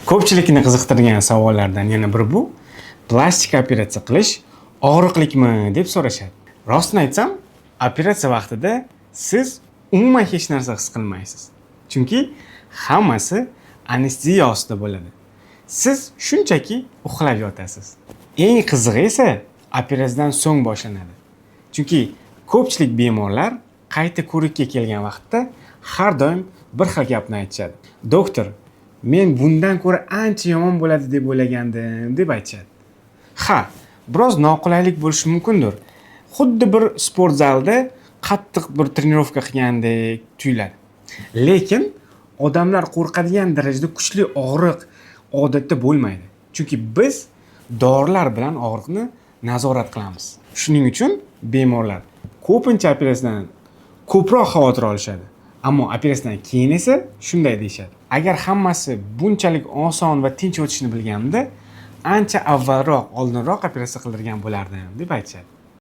Ko'pchilikni qiziqtirgan savollardan yana biri bu: plastik operatsiya qilish og'riqlikmi deb so'rashadi. Rostini aytsam, operatsiya vaqtida siz umuman hech narsa his qilmaysiz. Chunki hammasi anesteziya ostida bo'ladi. Siz shunchaki uxlab yotasiz. Eng qizig'i esa operatsiyadan so'ng boshlanadi. Chunki ko'pchilik bemorlar qayta ko'rikka kelgan vaqtda har doim bir xil gapni aytishadi. Doktor, men bundan ko'ra ancha yomon bo'ladi deb o'ylagandim deb aytishadi. Ha, biroz noqulaylik bo'lishi mumkindir. Xuddi bir sport zalda qattiq bir trenirovka qilgandek tuyuladi. Lekin odamlar qo'rqadigan darajada kuchli og'riq odatda bo'lmaydi. Chunki biz dorilar bilan og'riqni nazorat qilamiz. Shuning uchun bemorlar ko'pincha operatsiyadan ko'proq xavotir olishadi. Ammo operatsiyadan keyin esa shunday deyishadi: agar hammasi bunchalik oson va tinch o'tishini bilganimda, ancha avvalroq, oldinroq operatsiya qildirgan bo'lardim deb aytishadi.